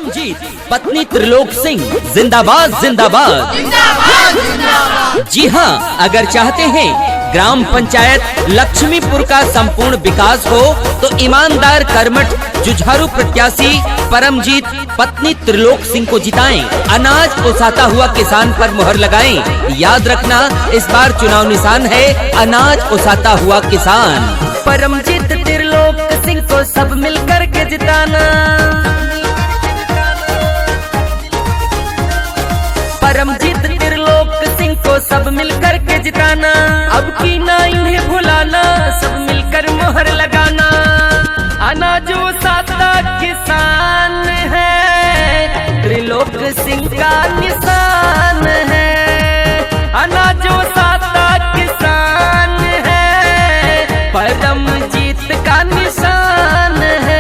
परमजीत पत्नी त्रिलोक सिंह जिंदाबाद जिंदाबाद जिंदाबाद। जी हाँ, अगर चाहते हैं ग्राम पंचायत लक्ष्मीपुर का संपूर्ण विकास हो तो ईमानदार कर्मठ जुझारू प्रत्याशी परमजीत पत्नी त्रिलोक सिंह को जिताएं। अनाज ओसाता हुआ किसान पर मुहर लगाएं। याद रखना, इस बार चुनाव निशान है अनाज ओसाता हुआ किसान। परमजीत त्रिलोक सिंह को सब मिलकर के जिताना। परमजीत त्रिलोक सिंह को सब मिलकर के जिताना। अब की ना इन्हें भुलाना, सब मिलकर मोहर लगाना। अनाज ओसाता किसान है, त्रिलोक सिंह का निशान है। अनाज ओसाता किसान है, परमजीत का निशान है।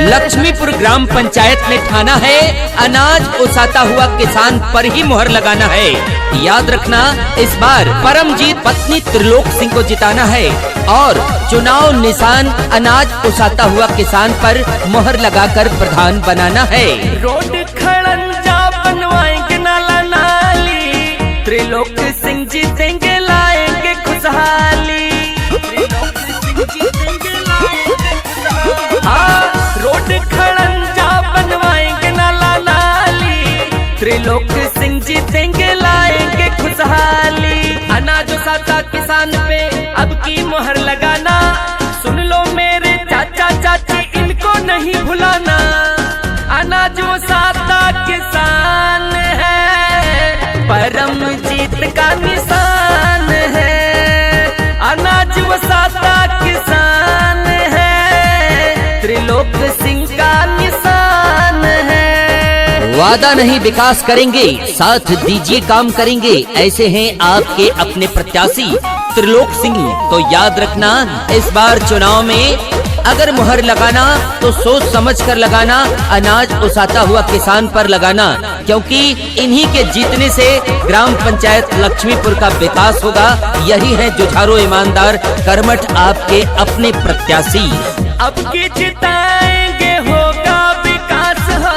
लक्ष्मीपुर ग्राम पंचायत ने ठाना है अनाज ओसाता हुआ किसान पर ही मुहर लगाना है। याद रखना, इस बार परमजीत पत्नी त्रिलोक सिंह को जिताना है और चुनाव निशान अनाज ओसाता हुआ किसान पर मुहर लगाकर प्रधान बनाना है। रोड खड़ंजा बनवाएंगे नाला नाली, त्रिलोक सिंह जीतेंगे लाएंगे खुशहाली। हाँ, रोड खड़ंजा बनवाएंगे नाला नाली, त्रिलोक सिंह जीतेंगे लाएंगे खुशहाली। अनाज ओसाता किसान पे अब की मुहर लगाना। सुन लो मेरे चाचा चाची, इनको नहीं भुलाना। अनाज ओसाता किसान है, परमजीत का निशान है। अनाज ओसाता किसान है, त्रिलोक सिंह का निशान है। वादा नहीं विकास करेंगे, साथ दीजिए काम करेंगे, ऐसे हैं आपके अपने प्रत्याशी त्रिलोक सिंह। तो याद रखना, इस बार चुनाव में अगर मुहर लगाना तो सोच समझ कर लगाना। अनाज ओसाता हुआ किसान पर लगाना, क्योंकि इन्हीं के जीतने से ग्राम पंचायत लक्ष्मीपुर का विकास होगा। यही है जुझारू ईमानदार कर्मठ आपके अपने प्रत्याशी। अब की जिताएंगे होगा विकास हो,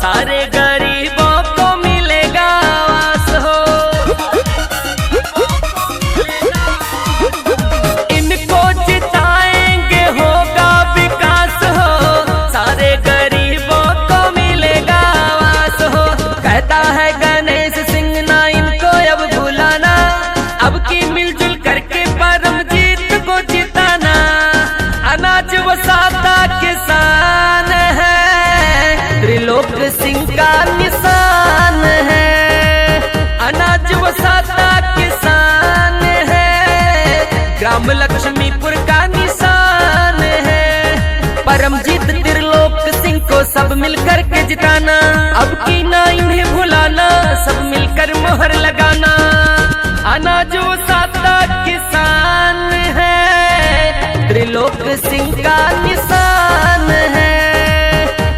सारे गरीबों को मिलेगा आवास हो। इनको जिताएंगे होगा विकास हो, सारे गरीबों को मिलेगा आवास हो। कहता है गणेश सिंह, ना इनको अब भुलाना। अब की मिलजुल करके परमजीत को जिताना। अनाज ओसाता किसान है, त्रिलोक सिंह का निशान है। अनाज ओसाता किसान है, ग्राम लक्ष्मीपुर का निशान है। परमजीत त्रिलोक सिंह को सब मिलकर के जिताना। अब की ना इन्हें भुलाना, सब मिलकर मोहर लगाना। अनाज ओसाता किसान है, त्रिलोक सिंह का निशान है।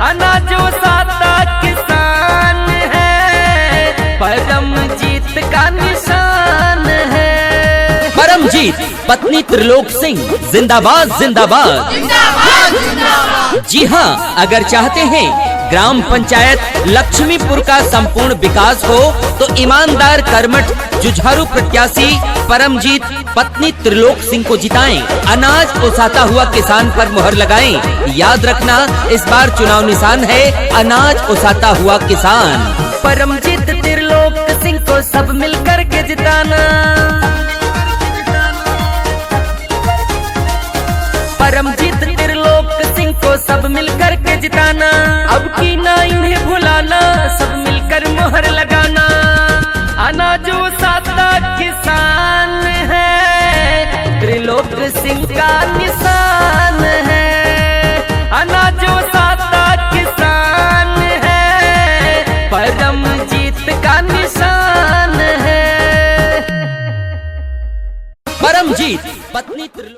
अनाज ओसाता किसान है, परमजीत का निशान है। परमजीत पत्नी त्रिलोक सिंह जिंदाबाद जिंदाबाद जिंदाबाद। जी हाँ, अगर चाहते हैं ग्राम पंचायत लक्ष्मीपुर का संपूर्ण विकास हो तो ईमानदार कर्मठ जुझारू प्रत्याशी परमजीत पत्नी त्रिलोक सिंह को जिताएं। अनाज ओसाता हुआ किसान पर मुहर लगाएं। याद रखना, इस बार चुनाव निशान है अनाज ओसाता हुआ किसान। परमजीत त्रिलोक सिंह को सब मिलकर के जिताना। परमजीत त्रिलोक सिंह को सब मिलकर के जिताना। अब की ना इन्हें भुलाना, सब मिलकर मोहर लगाना। अनाज ओसाता किसान है, त्रिलोक सिंह का निशान है। अनाज ओसाता किसान है, परमजीत का निशान है। परमजीत पत्नी त्रिलोक